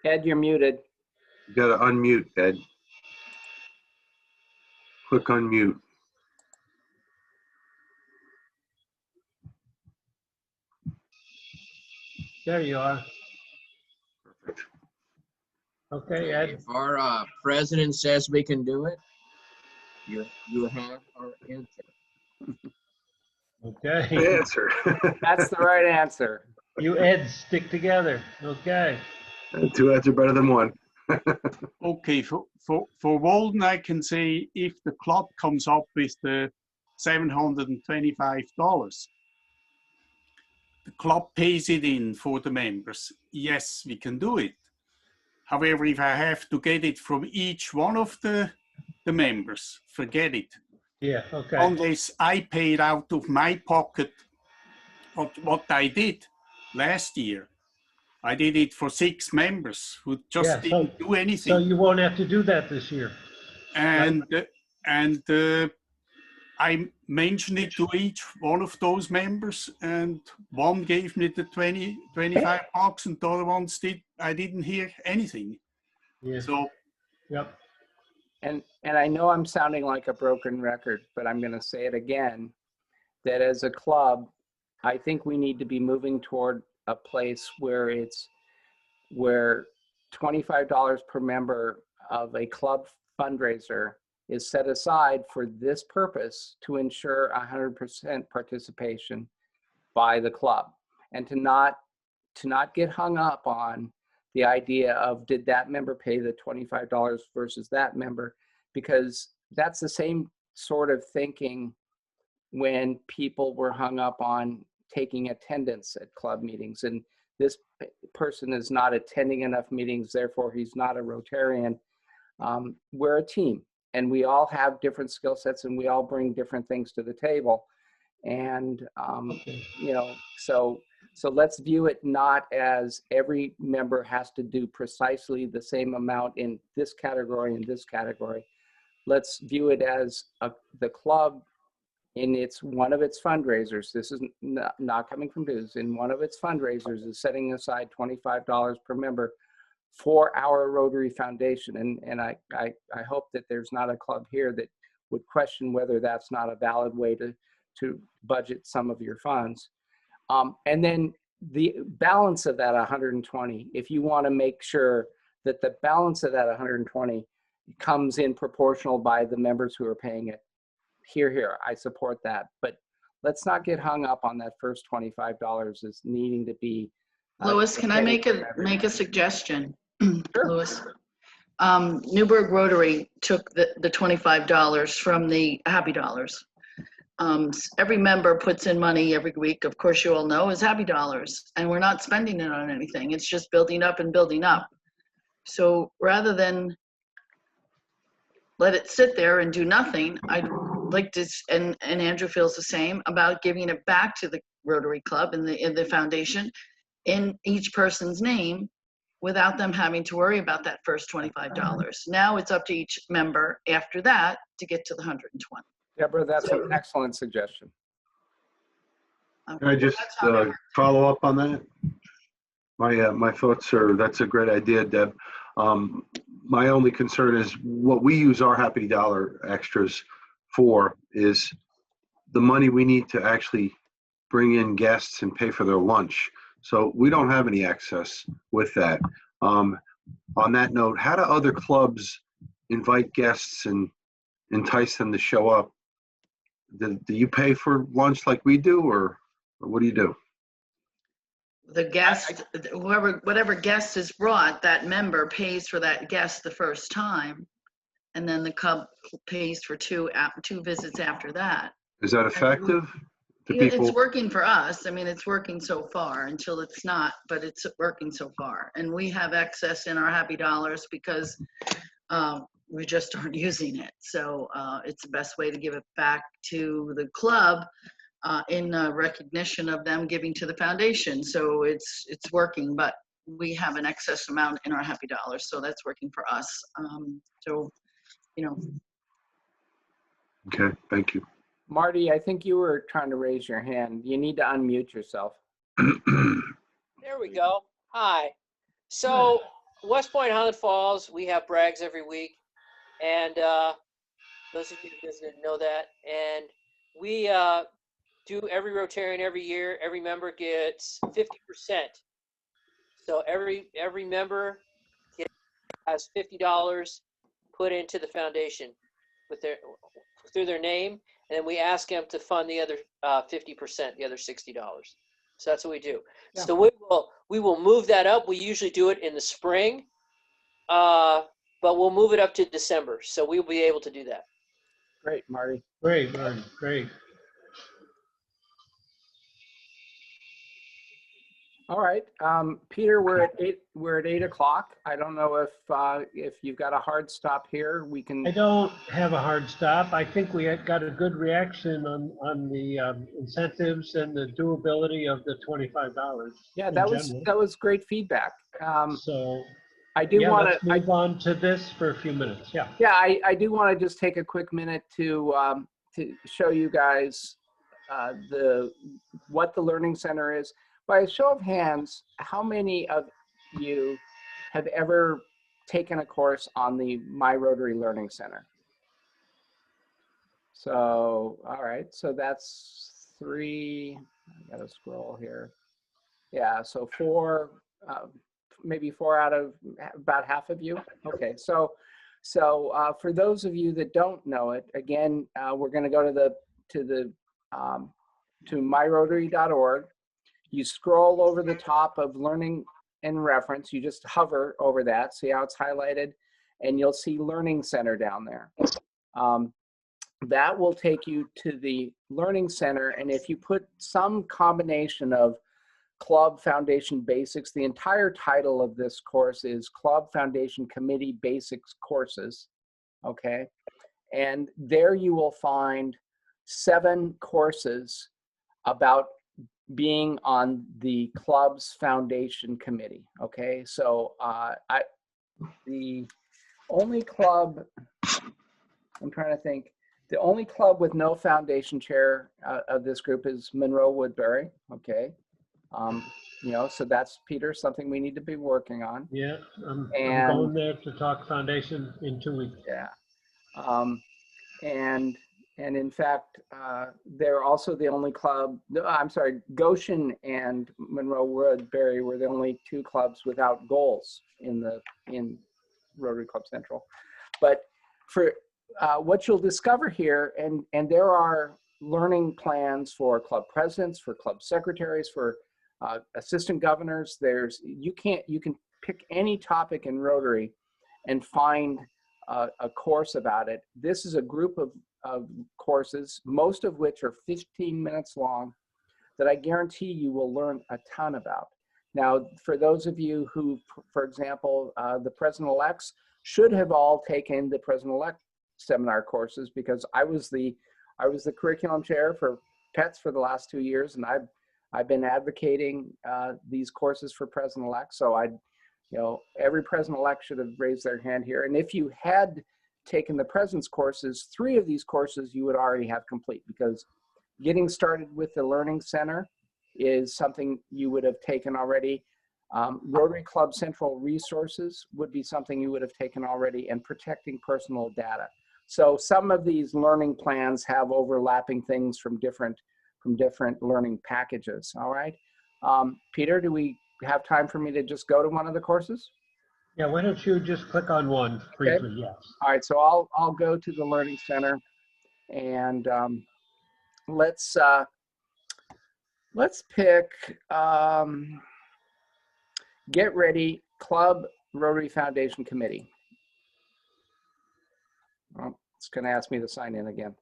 Ed, you're muted. You got to unmute, Ed. Click unmute. There you are. Perfect. Okay, Ed. If our president says we can do it, you have our answer. Okay. Answer. That's the right answer. You Eds stick together. Okay. 2 Eds are better than 1. Okay, for Walden, I can say if the club comes up with the $725, the club pays it in for the members. Yes, we can do it. However, if I have to get it from each one of the members, forget it. Yeah, okay. Unless I paid out of my pocket what I did last year. I did it for 6 members who just Yeah, didn't do so anything. you won't have to do that this year. And I mentioned it to each one of those members, and one gave me the 25 bucks, and the other ones I didn't hear anything. Yeah. So, Yep. And I know I'm sounding like a broken record, but I'm going to say it again, that as a club, I think we need to be moving toward a place where where $25 per member of a club fundraiser is set aside for this purpose to ensure 100% participation by the club, and to not get hung up on the idea of, did that member pay the $25 versus that member? Because that's the same sort of thinking when people were hung up on taking attendance at club meetings, and this person is not attending enough meetings, therefore he's not a Rotarian. We're a team, and we all have different skill sets, and we all bring different things to the table. And you know, so let's view it not as every member has to do precisely the same amount in this category and this category. Let's view it as the club in one of its fundraisers. This is not coming from dues. In one of its fundraisers is setting aside $25 per member for our Rotary Foundation. And I hope that there's not a club here that would question whether that's not a valid way to budget some of your funds. And then the balance of that 120, if you want to make sure that the balance of that 120 comes in proportional by the members who are paying it, here, I support that. But let's not get hung up on that first $25 as needing to be. Louis, can I make a suggestion? Sure. Louis, Newburgh Rotary took the $25 from the Happy Dollars. Every member puts in money every week, of course you all know, is Happy Dollars, and we're not spending it on anything. It's just building up and building up. So rather than let it sit there and do nothing, I'd like to, and Andrew feels the same, about giving it back to the Rotary Club and the foundation in each person's name without them having to worry about that first $25. Now it's up to each member after that to get to the 120. Deborah, that's an excellent suggestion. Can I just follow up on that? My thoughts are, that's a great idea, Deb. My only concern is what we use our Happy Dollar extras for is the money we need to actually bring in guests and pay for their lunch. So we don't have any excess with that. On that note, how do other clubs invite guests and entice them to show up? Do you pay for lunch like we do, or what do you do? The guest, whatever guest is brought, that member pays for that guest the first time, and then the club pays for two visits after that. Is that effective? It's working for us. I mean, it's working so far until it's not, but it's working so far. And we have excess in our Happy Dollars because we just aren't using it. So it's the best way to give it back to the club in recognition of them giving to the foundation. So it's working, but we have an excess amount in our Happy Dollars. So that's working for us. So, you know. Okay, thank you. Marty, I think you were trying to raise your hand. You need to unmute yourself. There we go. Hi. So West Point, Highland Falls, we have brags every week. And those of you who didn't know that. And we do every Rotarian every year. Every member gets 50%. So every member has $50 put into the foundation through their name. And then we ask them to fund the other 50%, the other $60. So that's what we do. Yeah. So we will move that up. We usually do it in the spring, but we'll move it up to December. So we'll be able to do that. Great, Marty. Great, Marty. Great. All right, Peter, we're at 8 o'clock. I don't know if you've got a hard stop here. We can. I don't have a hard stop. I think we had got a good reaction on the incentives and the doability of the $25. Yeah, in that general. was great feedback. So I do yeah, want let's move on to this for a few minutes. Yeah. Yeah, I do want to just take a quick minute to show you guys what the Learning Center is. By a show of hands, how many of you have ever taken a course on the My Rotary Learning Center? So, all right, so that's 3. I gotta scroll here. Yeah, so 4, maybe 4 out of about half of you. Okay, so for those of you that don't know it, again, we're going to go to myrotary.org. You scroll over the top of Learning and Reference. You just hover over that, see how it's highlighted, and you'll see Learning Center down there. That will take you to the Learning Center, and if you put some combination of Club Foundation Basics, the entire title of this course is Club Foundation Committee Basics Courses, okay? And there you will find 7 courses about being on the club's foundation committee, okay? So the only club, I'm trying to think, the only club with no foundation chair of this group is Monroe Woodbury, okay? You know, so that's, Peter, something we need to be working on. Yeah, I'm going there to talk foundation in 2 weeks. Yeah. And in fact, they're also the only club, I'm sorry, Goshen and Monroe Woodbury were the only 2 clubs without goals in Rotary Club Central. But for what you'll discover here, and there are learning plans for club presidents, for club secretaries, for assistant governors. You can pick any topic in Rotary and find a course about it. This is a group of courses, most of which are 15 minutes long, that I guarantee you will learn a ton about. Now, for those of you who, for example, the president-elects should have all taken the president-elect seminar courses, because I was the curriculum chair for PETS for the last 2 years, and I've been advocating these courses for president-elect. So every president-elect should have raised their hand here. And if you had taken the president's courses, 3 of these courses you would already have complete, because getting started with the Learning Center is something you would have taken already. Rotary Club Central Resources would be something you would have taken already, and protecting personal data. So some of these learning plans have overlapping things from different learning packages, all right? Peter, do we have time for me to just go to one of the courses? Yeah, why don't you just click on one briefly? Okay. Yes. All right, so I'll go to the Learning Center, and let's pick Get Ready Club Rotary Foundation Committee. Well, it's going to ask me to sign in again.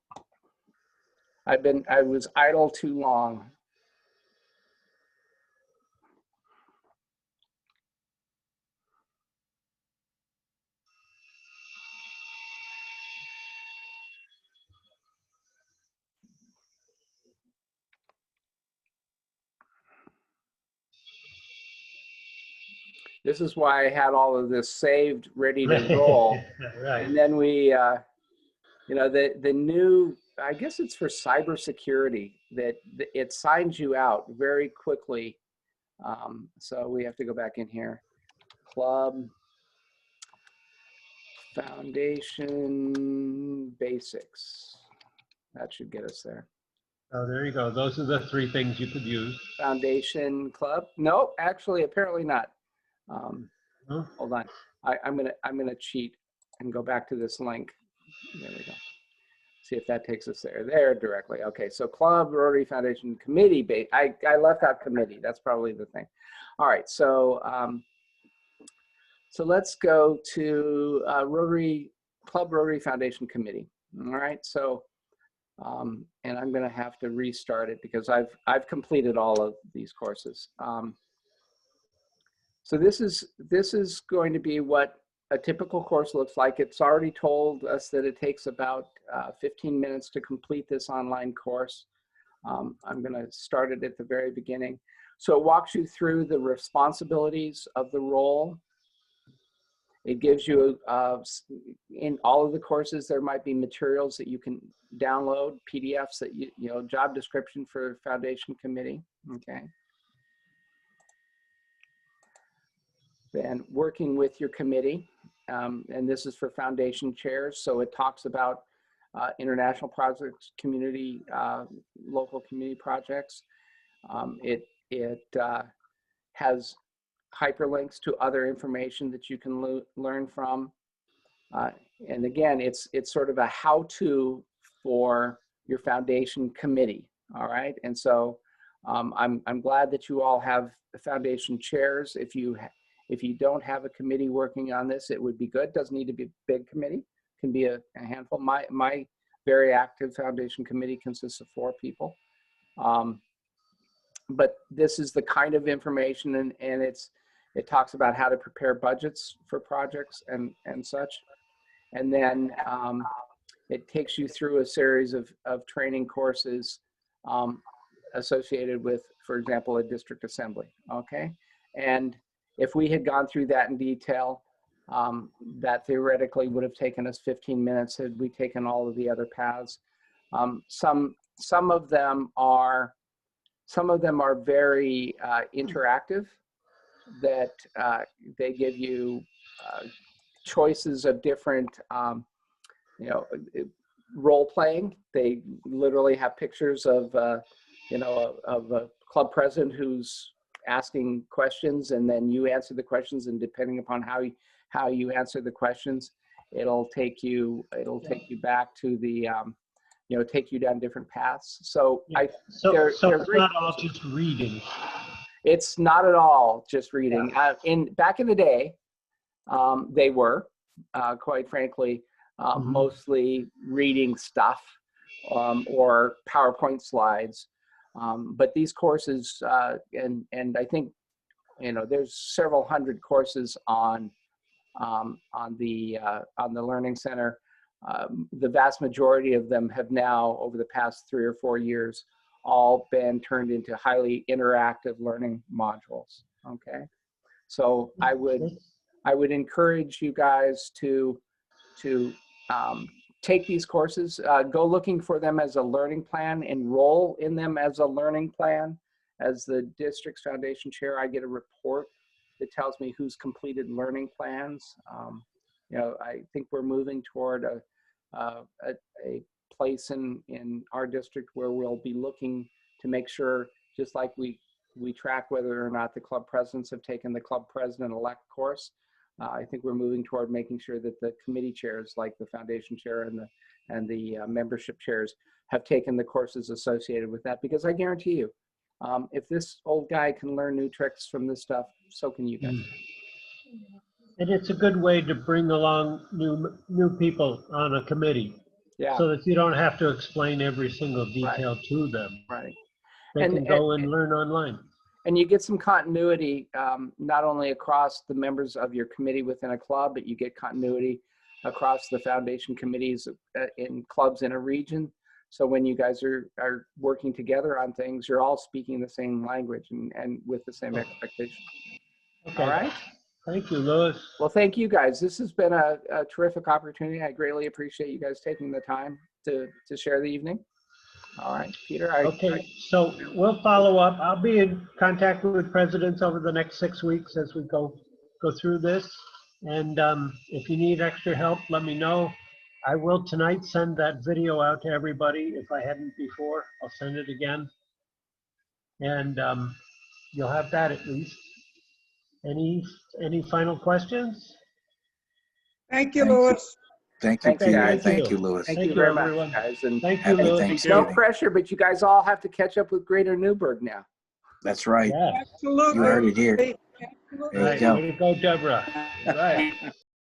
I was idle too long. This is why I had all of this saved, ready to roll. Right. And then we, the new, I guess it's for cybersecurity, that it signs you out very quickly. So we have to go back in here. Club Foundation Basics. That should get us there. Oh, there you go. Those are the 3 things you could use. Foundation Club. No, actually, apparently not. Hold on. I'm gonna cheat and go back to this link. There we go. See if that takes us there. There directly. Okay, so Club Rotary Foundation Committee. I left out committee. That's probably the thing. All right, so so let's go to Club Rotary Foundation Committee. All right, so and I'm going to have to restart it because I've completed all of these courses. So this is going to be what a typical course looks like. It's already told us that it takes about 15 minutes to complete this online course. I'm going to start it at the very beginning. So it walks you through the responsibilities of the role. It gives you, in all of the courses, there might be materials that you can download, PDFs that you know, job description for foundation committee, okay? Then working with your committee, and this is for foundation chairs, so it talks about international projects, community, local community projects. It has hyperlinks to other information that you can learn from. And again, it's sort of a how-to for your foundation committee, all right? And so I'm glad that you all have the foundation chairs. If you don't have a committee working on this, it would be good. Doesn't need to be a big committee, can be a handful. My very active foundation committee consists of 4 people. But this is the kind of information, and it talks about how to prepare budgets for projects and such. And then it takes you through a series of training courses associated with, for example, a district assembly, okay? And if we had gone through that in detail, that theoretically would have taken us 15 minutes had we taken all of the other paths. Some of them are very interactive, that they give you choices of different, role playing. They literally have pictures of, of a club president who's asking questions, and then you answer the questions, and depending upon how you answer the questions, it'll take you back to the take you down different paths. So Yeah. they're it's great. not all just reading. It's not at all just reading. Yeah. Back in the day, they were, quite frankly, mostly reading stuff or PowerPoint slides. But these courses, and I think, there's several hundred courses on the Learning Center. The vast majority of them have now, over the past 3 or 4 years, all been turned into highly interactive learning modules. Okay, so I would encourage you guys to take these courses, go looking for them as a learning plan, enroll in them as a learning plan. As the district's foundation chair, I get a report that tells me who's completed learning plans. I think we're moving toward a place in our district where we'll be looking to make sure, just like we track whether or not the club presidents have taken the club president-elect course, I think we're moving toward making sure that the committee chairs, like the foundation chair and the membership chairs, have taken the courses associated with that. Because I guarantee you, if this old guy can learn new tricks from this stuff, so can you guys. And it's a good way to bring along new people on a committee. Yeah. So that you don't have to explain every single detail to them. Right. They can go and learn online. And you get some continuity, not only across the members of your committee within a club, but you get continuity across the foundation committees in clubs in a region. So when you guys are working together on things, you're all speaking the same language and with the same expectation. Okay. All right. Thank you, Louis. Well, thank you guys. This has been a terrific opportunity. I greatly appreciate you guys taking the time to share the evening. All right, Peter. Okay, so we'll follow up. I'll be in contact with presidents over the next 6 weeks as we go through this. And if you need extra help, let me know. I will tonight send that video out to everybody. If I hadn't before, I'll send it again. And you'll have that at least. Any final questions? Thank you, Louis. Thank you, Thanks, Peter. guys. Thank you, Louis. Thank you very everyone. much, guys. And Thank you, Happy Louis. Thanksgiving. no pressure, but you guys all have to catch up with Greater Newburgh now. That's right. Yeah. Absolutely. You heard it here. Absolutely. There you Right. go. Way to go, Deborah. Right.